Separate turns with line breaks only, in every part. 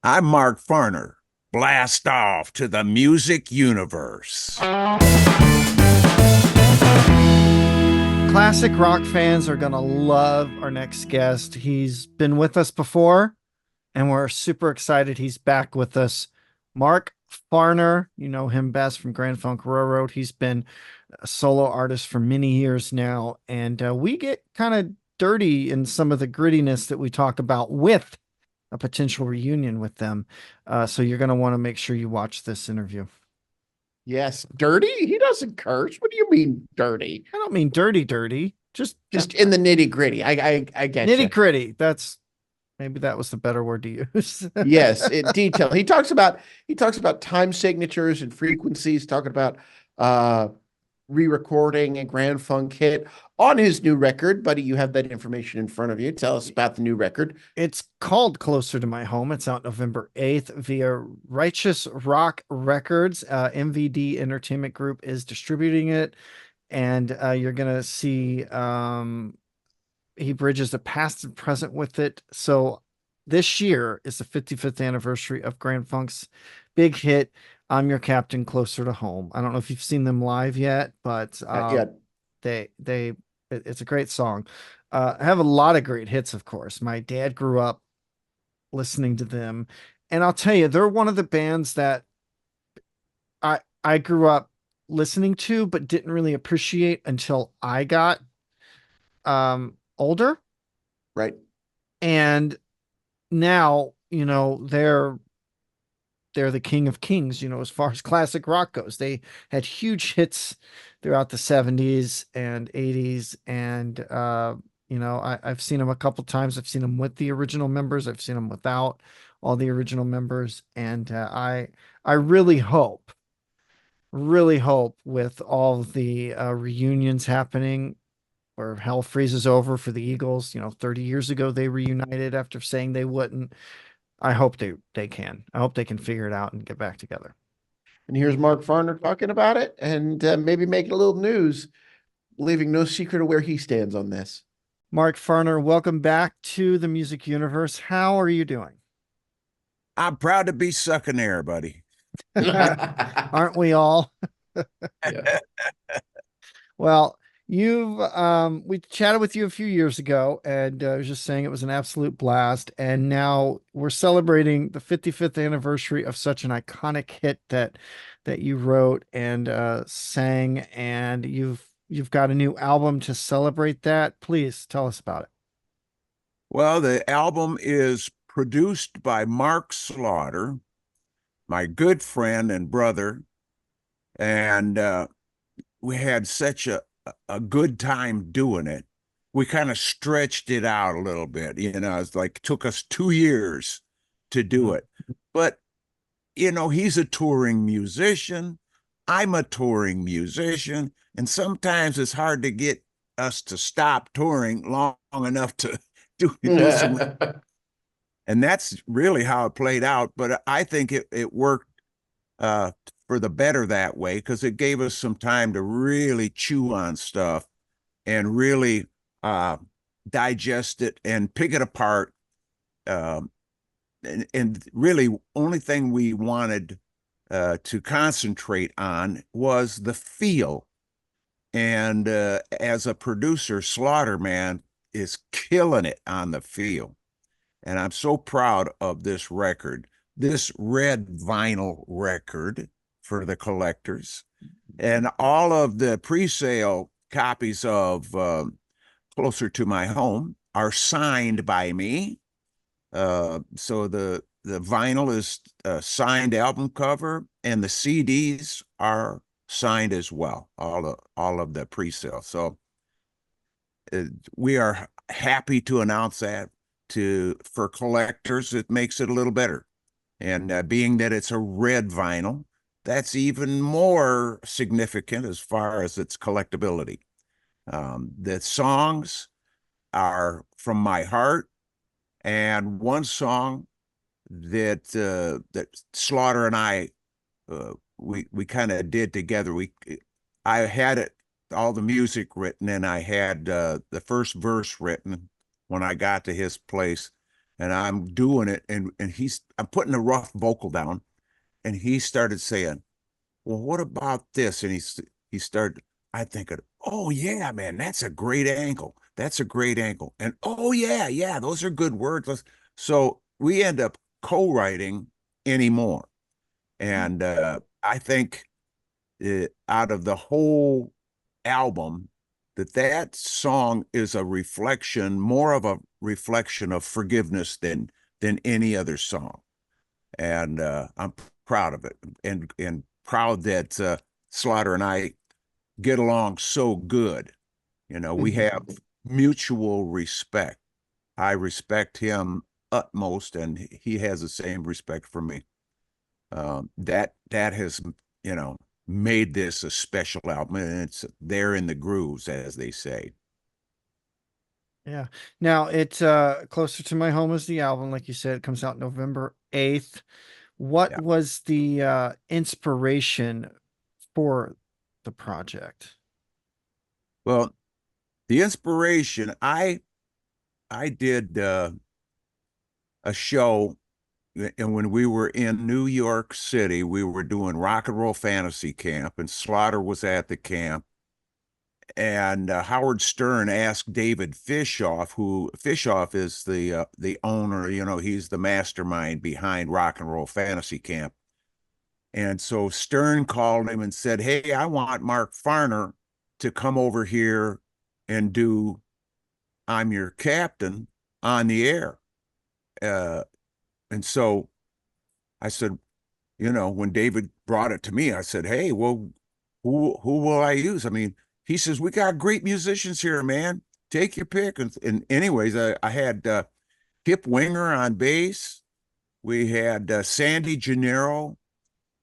I'm Mark Farner. Blast off to the music universe.
Classic rock fans are going to love our next guest. He's been with us before, and we're super excited he's back with us. Mark Farner, you know him best from Grand Funk Railroad. He's been a solo artist for many years now, and we get kind of dirty in some of the grittiness that we talk about with a potential reunion with them. So you're going to want to make sure you watch this interview.
Yes, dirty? He doesn't curse. What do you mean dirty?
I don't mean dirty, dirty, just
Just in the nitty gritty. I get
nitty
you.
gritty. That's maybe that was the better word to use.
Yes, in detail. He talks about time signatures and frequencies, talking about uh re-recording a Grand Funk hit on his new record. Buddy, you have that information in front of you. Tell us about the new record.
It's called Closer to My Home. It's out November 8th via Righteous Rock Records. MVD Entertainment Group is distributing it. And you're going to see he bridges the past and present with it. So this year is the 55th anniversary of Grand Funk's big hit, I'm Your Captain, Closer to Home. I don't know if you've seen them live yet, but
Yeah.
it's a great song. I have a lot of great hits, of course. My dad grew up listening to them, and I'll tell you, they're one of the bands that I grew up listening to, but didn't really appreciate until I got older.
Right.
And now, they're the king of kings, as far as classic rock goes. They had huge hits throughout the 70s and 80s. And, I've seen them a couple times. I've seen them with the original members. I've seen them without all the original members. And I really hope with all the reunions happening where hell freezes over for the Eagles. 30 years ago, they reunited after saying they wouldn't. I hope they can. I hope they can figure it out and get back together.
And here's Mark Farner talking about it and maybe making a little news, leaving no secret of where he stands on this.
Mark Farner, welcome back to the music universe. How are you doing?
I'm proud to be sucking air, buddy.
Aren't we all?
Yeah.
Well, you've we chatted with you a few years ago, and I was just saying it was an absolute blast. And now we're celebrating the 55th anniversary of such an iconic hit that you wrote and sang, and you've got a new album to celebrate that. Please tell us about it.
Well, the album is produced by Mark Slaughter, my good friend and brother, and we had such a good time doing it. We kind of stretched it out a little bit, it's like took us 2 years to do it. But he's a touring musician. I'm a touring musician. And sometimes it's hard to get us to stop touring long enough to do some. And that's really how it played out. But I think it worked uh, for the better that way because it gave us some time to really chew on stuff and really uh, digest it and pick it apart. Um, and really, only thing we wanted to concentrate on was the feel. And as a producer, Slaughterman is killing it on the feel. And I'm so proud of this record, this red vinyl record for the collectors. And all of the pre-sale copies of Closer to My Home are signed by me. So the vinyl is a signed album cover, and the CDs are signed as well. All of the pre-sale. So we are happy to announce that for collectors. It makes it a little better, and being that it's a red vinyl, that's even more significant as far as its collectability. The songs are from my heart, and one song that Slaughter and I we kind of did together. I had all the music written, and I had the first verse written when I got to his place, and I'm doing it, and I'm putting a rough vocal down, and he started saying, "Well, what about this?" And he started. I thinking, "Oh yeah, man, that's a great angle. That's a great angle." And oh yeah, yeah, those are good words. So we end up co-writing anymore, and I think out of the whole album, that song is a reflection, more of a reflection of forgiveness than any other song, and I'm proud of it, and proud that Slaughter and I get along so good. You know, we have mutual respect. I respect him utmost, and he has the same respect for me. That has, you know, made this a special album, and it's there in the grooves, as they say.
Yeah. Now it's Closer to My Home is the album, like you said, it comes out November 8th. What
Yeah.
was the inspiration for the project?
Well, the inspiration, I did a show, and when we were in New York City, we were doing Rock and Roll Fantasy Camp, and Slaughter was at the camp. And Howard Stern asked David Fishoff, who Fishoff is the owner, you know, he's the mastermind behind Rock and Roll Fantasy Camp. And so Stern called him and said, "Hey, I want Mark Farner to come over here and do I'm Your Captain on the air." Uh, and so I said, you know, when David brought it to me, I said, "Hey, well, who will I use?" I mean, he says, "We got great musicians here, man. Take your pick." And anyways, I had Kip Winger on bass. We had Sandy Gennaro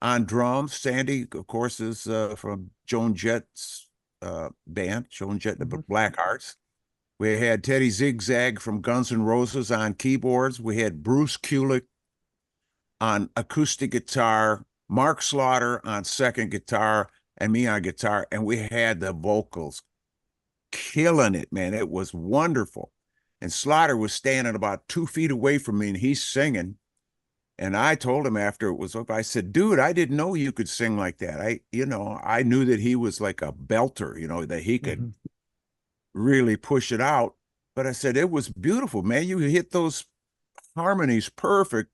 on drums. Sandy, of course, is from Joan Jett's band, Joan Jett and the
Mhm.
Black Hearts. We had Teddy Zigzag from Guns N' Roses on keyboards. We had Bruce Kulick on acoustic guitar, Mark Slaughter on second guitar, and me on guitar. And we had the vocals killing it, man. It was wonderful. And Slaughter was standing about 2 feet away from me, and he's singing. And I told him after it was over, I said, "Dude, I didn't know you could sing like that. I knew that he was like a belter, you know, that he could
Mhm.
really push it out. But I said, it was beautiful, man. You hit those harmonies perfect."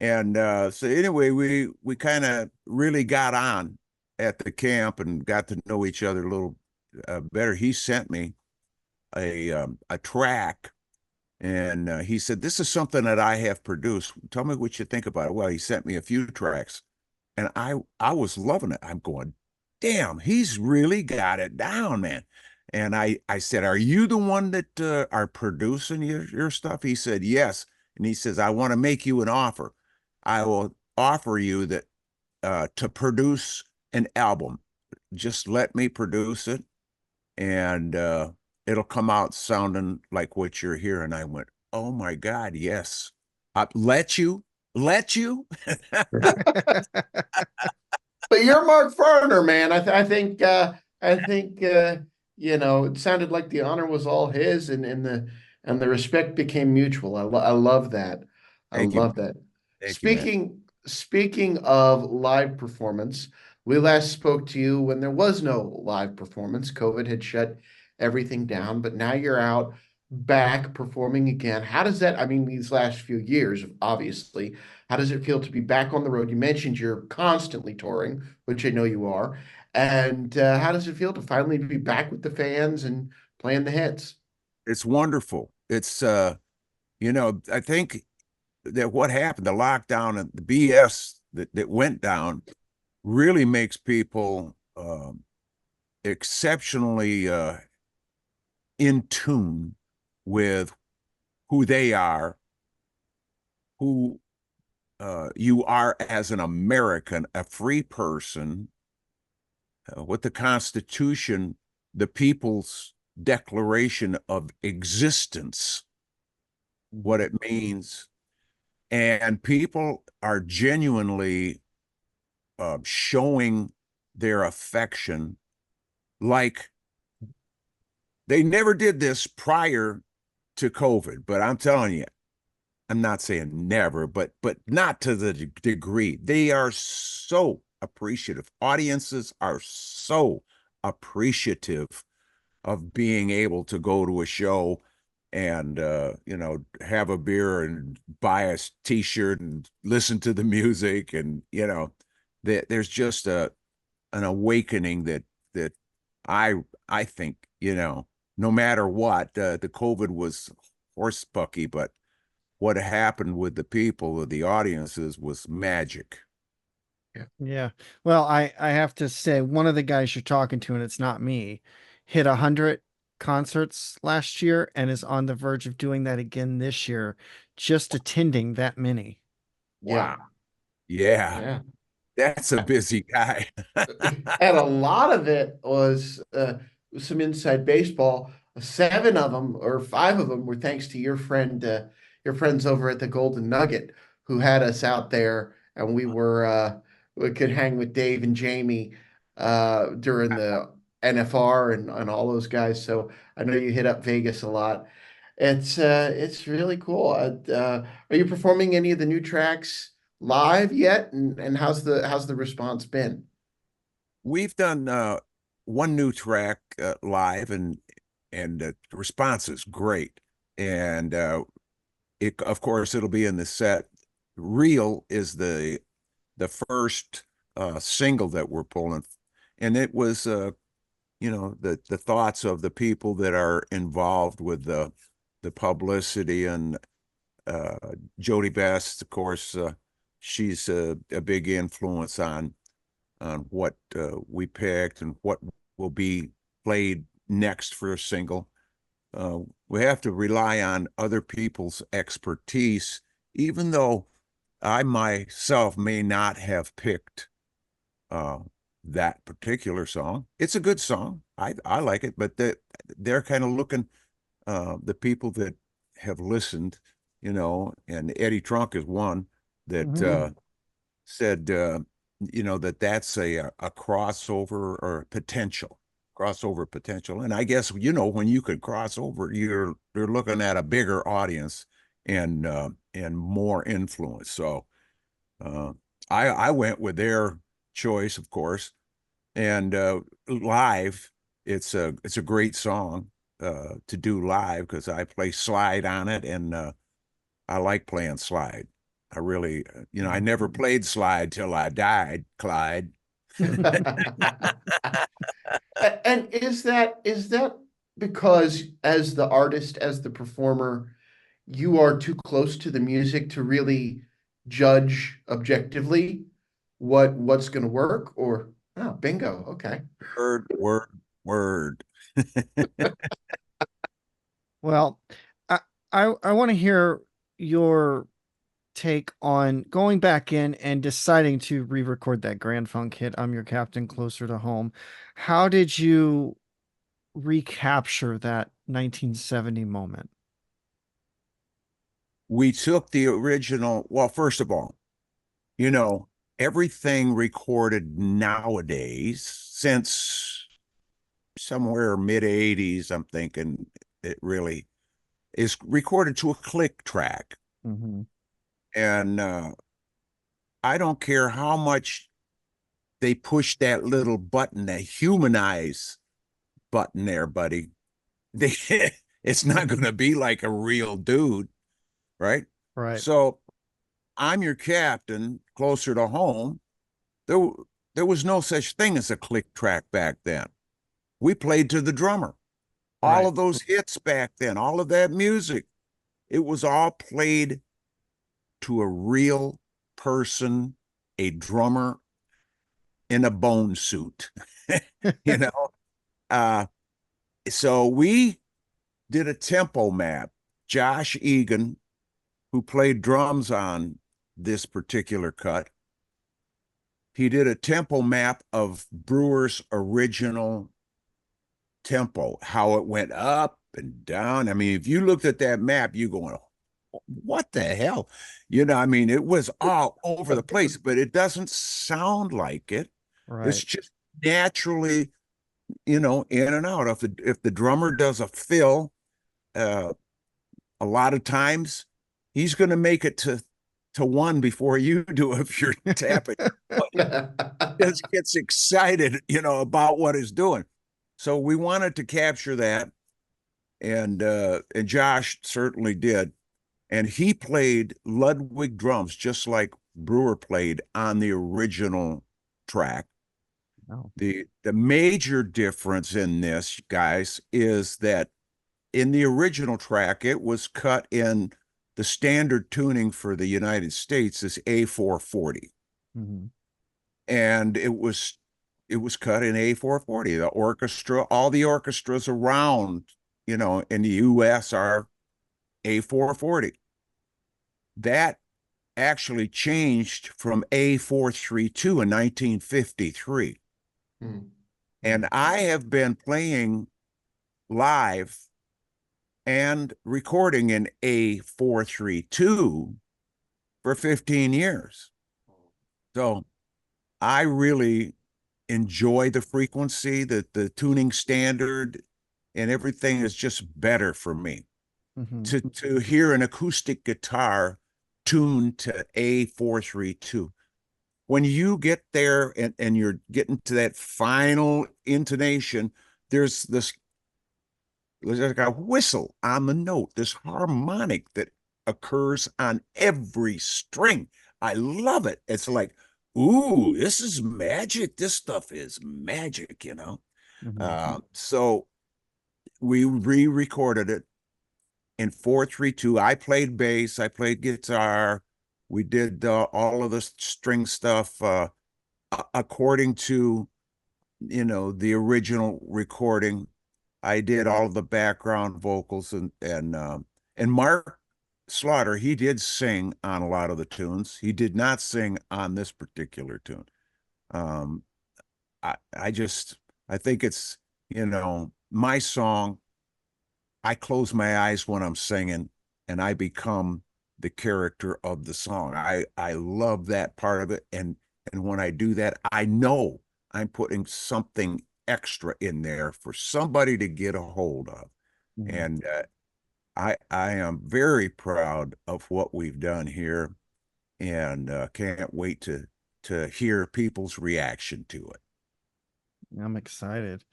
And so anyway, we kind of really got on at the camp and got to know each other a little better. He sent me a track, and he said, "This is something that I have produced. Tell me what you think about it." Well, he sent me a few tracks, and I was loving it. I'm going, "Damn, he's really got it down, man." And I said, "Are you the one that are producing your stuff?" He said, "Yes." And he says, "I want to make you an offer. I will offer you that to produce an album. Just let me produce it, and it'll come out sounding like what you're hearing." I went, "Oh my God, yes. Let you, let you."
But you're Mark Farner, man. I think you know, it sounded like the honor was all his, and the respect became mutual. I love that. I
Thank you,
love
man.
that.
Thank you, man.
Speaking of live performance, we last spoke to you when there was no live performance. COVID had shut everything down, but now you're out back performing again. How does that, I mean, these last few years, obviously, how does it feel to be back on the road? You mentioned you're constantly touring, which I know you are. And how does it feel to finally be back with the fans and playing the hits?
It's wonderful. It's you know, I think that what happened, the lockdown and the BS that went down really makes people exceptionally in tune with who they are, who you are as an American, a free person, what the Constitution, the people's declaration of existence, what it means. And people are genuinely showing their affection like they never did this prior to COVID. But I'm telling you, I'm not saying never, but not to the degree. They are so appreciative. Audiences are so appreciative of being able to go to a show and have a beer and buy a t-shirt and listen to the music, and there's just an awakening that I think, no matter what, the COVID was horse bucky, but what happened with the people, the audiences, was magic.
Yeah. Well, I have to say, one of the guys you're talking to, and it's not me, hit 100 concerts last year and is on the verge of doing that again this year, just attending that many.
Yeah.
Wow. Yeah,
Yeah.
that's a busy guy.
And a lot of it was some inside baseball. Seven of them or five of them were thanks to your friends over at the Golden Nugget, who had us out there, and we could hang with Dave and Jamie during the NFR and all those guys. So I know you hit up Vegas a lot. It's really cool. Are you performing any of the new tracks live yet? And how's the response been?
We've done one new track live, and the response is great. And of course, it'll be in the set. Real is the first single that we're pulling, and it was the thoughts of the people that are involved with the publicity, and uh, Jody Best, of course, she's a big influence on what we picked and what will be played next for a single. We have to rely on other people's expertise, even though I myself may not have picked uh, that particular song. It's a good song. I like it, but they're kind of looking, the people that have listened, and Eddie Trunk is one that
Mhm.
said, that that's a crossover or potential, crossover potential. And I guess, when you could cross over, you're looking at a bigger audience and more influence. So uh, I went with their choice, of course, and live, it's a great song to do live because I play slide on it, and I like playing slide. I really, I never played slide till I died, Clyde.
And is that because as the artist, as the performer, you are too close to the music to really judge objectively what's going to work? Or oh, bingo, okay.
Word, word, word.
Well, I I want to hear your take on going back in and deciding to re-record that Grand Funk hit, I'm Your Captain, Closer to Home. How did you recapture that 1970 moment?
We took the original, well, first of all, you know, everything recorded nowadays since somewhere mid 80s, I'm thinking it really is recorded to a click track.
Mhm.
And I don't care how much they push that little button, that humanize button there, buddy. They it's not going to be like a real dude, right?
Right.
So I'm Your Captain, Closer to Home. There, there was no such thing as a click track back then. We played to the drummer. All
Right.
of those hits back then, all of that music, it was all played to a real person, a drummer in a bone suit. you know, uh, so we did a tempo map. Josh Egan, who played drums on this particular cut, he did a tempo map of Brewer's original tempo, how it went up and down. I mean, if you looked at that map, you going, what the hell? I mean, it was all over the place, but it doesn't sound like it. It's
Right.
just naturally, in and out. If the drummer does a fill, uh, a lot of times he's going to make it to one before you do if you're tapping. Just gets excited, about what he's doing. So we wanted to capture that, and Josh certainly did. And he played Ludwig drums just like Brewer played on the original track.
Oh.
The major difference in this, guys, is that in the original track, it was cut in the standard tuning for the United States is A440.
Mm-hmm.
And it was cut in A440. The orchestra, all the orchestras around, in the US are A440. That actually changed from A432 in 1953.
Hmm.
And I have been playing live and recording in A432 for 15 years. So I really enjoy the frequency, the tuning standard, and everything is just better for me.
Mm-hmm.
To hear an acoustic guitar tuned to A432. When you get there and you're getting to that final intonation, there's like a whistle on the note, this harmonic that occurs on every string. I love it. It's like, ooh, this is magic. This stuff is magic.
Mm-hmm.
So we re-recorded it in 432. I played bass, I played guitar. We did all of the string stuff according to, the original recording. I did all of the background vocals and Mark Slaughter, he did sing on a lot of the tunes. He did not sing on this particular tune. Um, I think it's, my song. I close my eyes when I'm singing and I become the character of the song. I love that part of it. And when I do that, I know I'm putting something extra in there for somebody to get a hold of.
Mm-hmm.
And I am very proud of what we've done here, and can't wait to hear people's reaction to it.
I'm excited.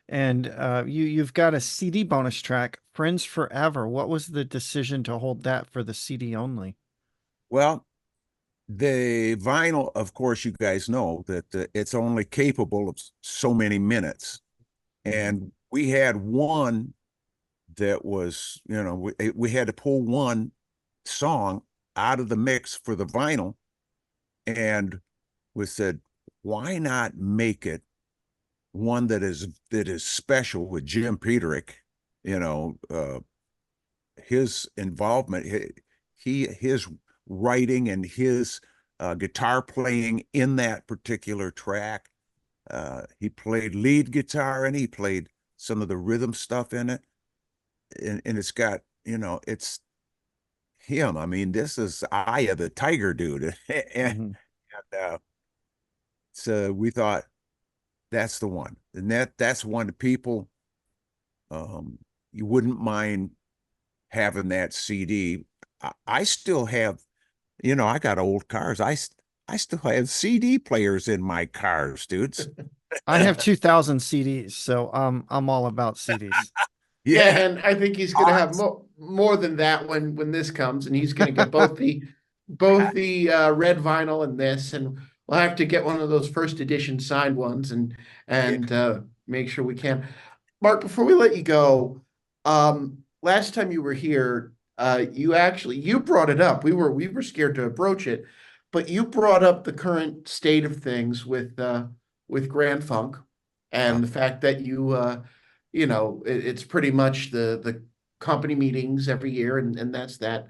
And you've got a CD bonus track, Friends Forever. What was the decision to hold that for the CD only?
Well, the vinyl, of course, you guys know that it's only capable of so many minutes. And we had one that was, we had to pull one song out of the mix for the vinyl. And we said, why not make it one that is special with Jim Peterick, his involvement, his writing and his guitar playing in that particular track. He played lead guitar and he played some of the rhythm stuff in it. And it's got, it's him. I mean, this is Eye of the Tiger dude. and
Mm-hmm.
uh, so we thought that's the one. And that's one that people, you wouldn't mind having that CD. I still have, I got old cars. I still have CD players in my cars, dudes.
I have 2,000 CDs, so I'm all about CDs.
Yeah,
Yeah.
and I think he's going to have more than that when this comes, and he's going to get both the red vinyl and this, and we'll have to get one of those first edition signed ones and make sure we can. Mark, before we let you go, last time you were here, you brought it up. We were scared to approach it, but you brought up the current state of things with Grand Funk
Uh,
and the fact that it's pretty much the company meetings every year, and that's that.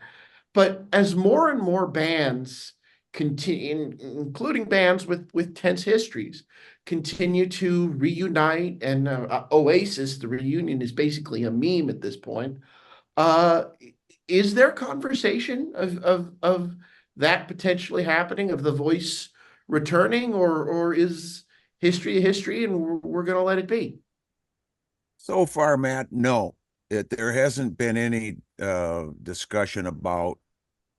But as more and more bands continue, including bands with tense histories, continue to reunite, and Oasis, the reunion is basically a meme at this point. Uh, is there conversation of that potentially happening, of the voice returning, or is history a history and we're going to let it be?
so far, Matt, no. There hasn't been any discussion about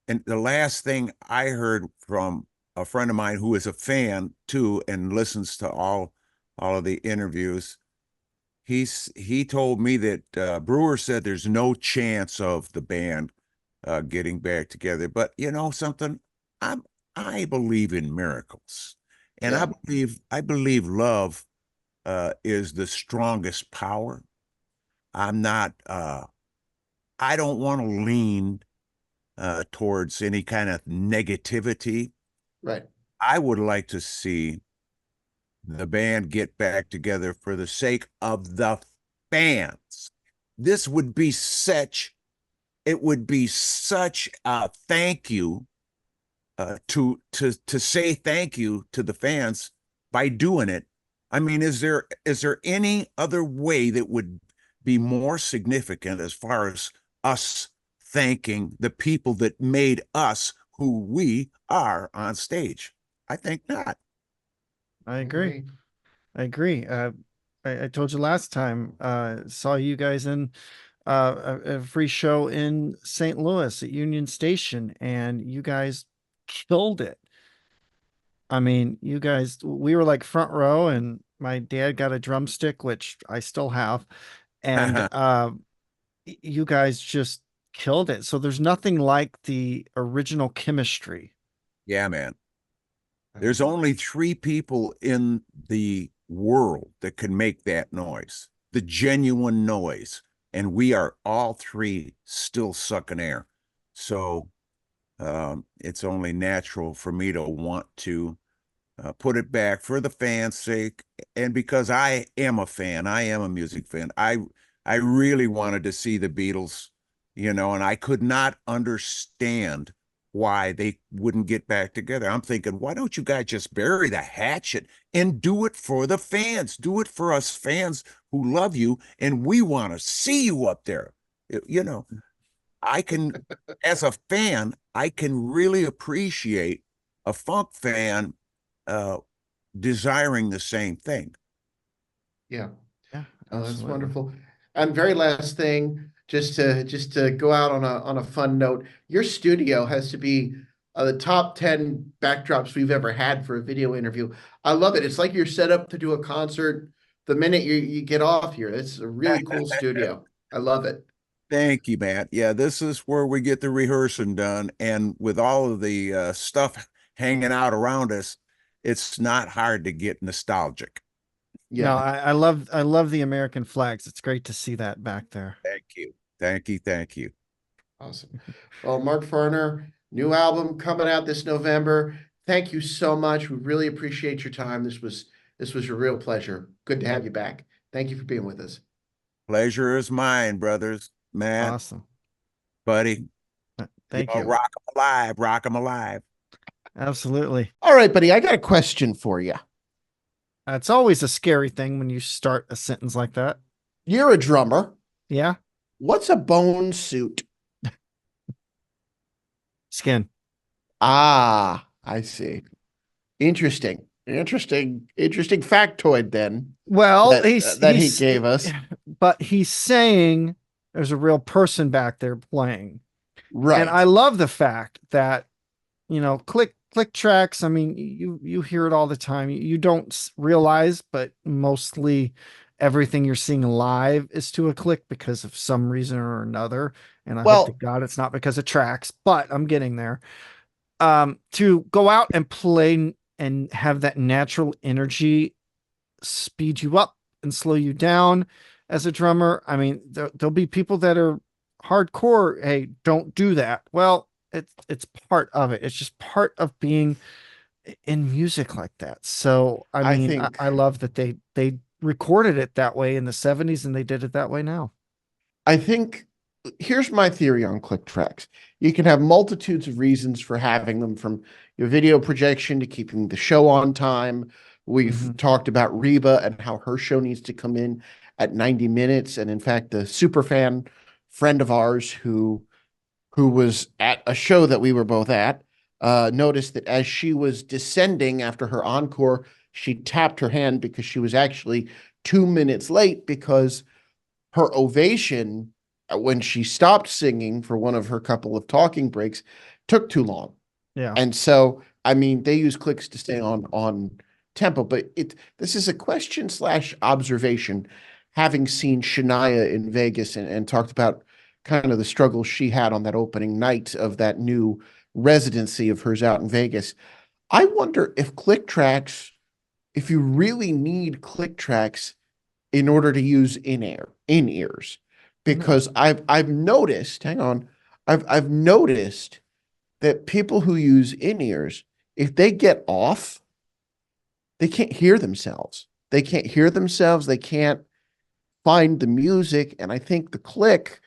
and the last thing I heard from a friend of mine who is a fan too and listens to all of the interviews, he told me that Brewer said there's no chance of the band getting back together. But you know something, I I believe in miracles, and
Yeah.
I believe love is the strongest power. I'm not. I don't want to lean towards any kind of negativity.
Right.
I would like to see the band get back together for the sake of the fans. This would be such, it would be such a thank you to say thank you to the fans by doing it. I mean, is there any other way that would be more significant as far as us thanking the people that made us who we are on stage? I think not.
I agree. I agree. I told you last time, saw you guys in a free show in St. Louis at Union Station, and you guys killed it. I mean, you guys, we were like front row, and my dad got a drumstick, which I still have, and you guys just killed it. So there's nothing like the original chemistry.
Yeah, man. There's only three people in the world that can make that noise, the genuine noise. And we are all three still sucking air. So it's only natural for me to want to put it back for the fans' sake, and because I am a fan, I am a music fan. I really wanted to see the Beatles, and I could not understand why they wouldn't get back together. I'm thinking, why don't you guys just bury the hatchet and do it for the fans? Do it for us fans who love you, and we want to see you up there. You know, I can, as a fan, I can really appreciate a funk fan uh, desiring the same thing.
Yeah.
Yeah,
Oh, that's
absolutely.
wonderful. And very last thing, just to go out on a fun note, your studio has to be the top 10 backdrops we've ever had for a video interview. I love it. It's like you're set up to do a concert the minute you get off here. It's a really cool studio. I love it.
Thank you, Matt. Yeah, this is where we get the rehearsing done. And with all of the stuff hanging out around us, it's not hard to get nostalgic.
No,
Yeah.
I love the American flags. It's great to see that back there.
Thank you. Thank you. Thank you.
Awesome. Well, Mark Farner, new album coming out this November. Thank you so much. We really appreciate your time. This was a real pleasure. Good to have you back. Thank you for being with us.
Pleasure is mine, brothers. Matt,
Awesome.
buddy,
Thank you.
rock 'em alive, rock 'em alive.
Absolutely.
All right, buddy, I got a question for you.
It's always a scary thing when you start a sentence like that.
You're a drummer.
Yeah.
What's a bone suit?
Skin.
Ah, I see. Interesting. Interesting factoid then
Well,
that he gave us.
but he's saying there's a real person back there playing.
Right.
And I love the fact that, click tracks. I mean, you hear it all the time. You don't realize, but mostly everything you're seeing live is to a click because of some reason or another. And I hope to
Well,
God it's not because of tracks, but I'm getting there. To go out and play and have that natural energy speed you up and slow you down as a drummer. I mean, there'll be people that are hardcore. Hey, don't do that. Well, it's part of it. It's just part of being in music like that. So I
I
mean,
think
I love that they recorded it that way in the 70s and they did it that way now.
I think here's my theory on click tracks. You can have multitudes of reasons for having them, from your video projection to keeping the show on time. We've talked about Reba and how her show needs to come in at 90 minutes. And in fact, the super fan friend of ours who was at a show that we were both at noticed that as she was descending after her encore, she tapped her hand because she was actually 2 minutes late, because her ovation when she stopped singing for one of her couple of talking breaks took too long.
Yeah.
And so, I mean, they use clicks to stay on tempo, but this is a question slash observation, having seen Shania in Vegas and talked about kind of the struggles she had on that opening night of that new residency of hers out in Vegas. I wonder if click tracks, if you really need click tracks in order to use in ears,
No.
because I've noticed, hang on, I've noticed that people who use in ears, if they get off, they can't hear themselves. They can't hear themselves. They can't find the music. And I think the click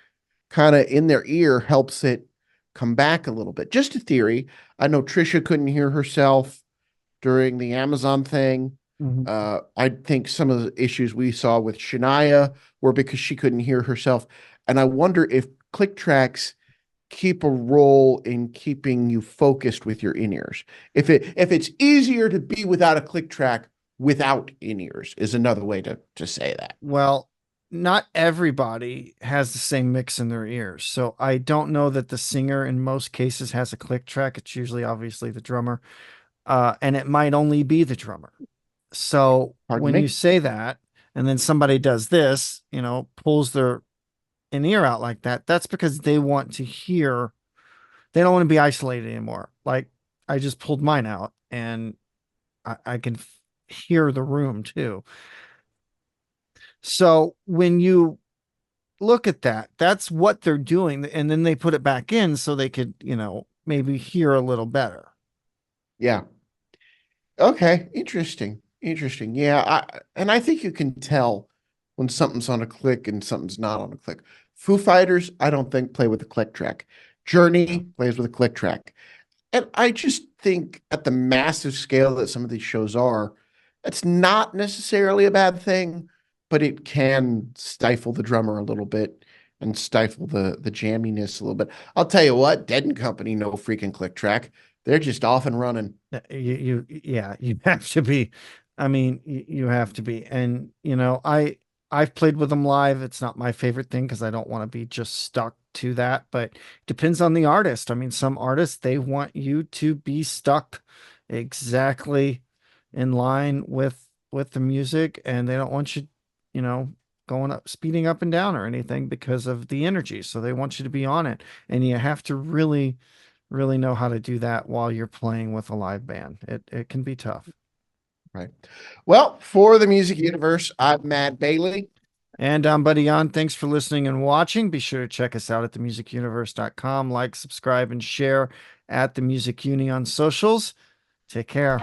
kind of in their ear helps it come back a little bit. Just a theory. I know Trisha couldn't hear herself during the Amazon thing.
Mhm.
I think some of the issues we saw with Shania were because she couldn't hear herself. And I wonder if click tracks keep a role in keeping you focused with your in-ears. If it's easier to be without a click track without in-ears is another way to say that.
Well, not everybody has the same mix in their ears. So I don't know that the singer in most cases has a click track. It's usually obviously the drummer. And it might only be the drummer. So
Pardon
when you
me?
say that, and then somebody does this, pulls their an ear out like that, that's because they want to hear, they don't want to be isolated anymore. Like I just pulled mine out and I can hear the room too. So when you look at that, that's what they're doing. And then they put it back in so they could, maybe hear a little better.
Yeah. Okay. Interesting. Interesting. Yeah. And I think you can tell when something's on a click and something's not on a click. Foo Fighters, I don't think play with a click track.
Yeah.
Journey plays with a click track. And I just think at the massive scale that some of these shows are, it's not necessarily a bad thing, but it can stifle the drummer a little bit and stifle the jamminess a little bit. I'll tell you what, Dead and Company, no freaking click track. They're just off and running.
Yeah, you have to be. I mean, you have to be. And, I've played with them live. It's not my favorite thing because I don't want to be just stuck to that, but it depends on the artist. I mean, some artists, they want you to be stuck exactly in line with the music, and they don't want you, you know, going up, speeding up and down or anything because of the energy. So they want you to be on it. And you have to really know how to do that while you're playing with a live band. It can be tough.
Right. Well, for the music universe, I'm Matt Bailey.
And I'm Buddy Yon. Thanks for listening and watching. Be sure to check us out at themusicuniverse.com. Like, subscribe, and share at the Music Uni on socials. Take care.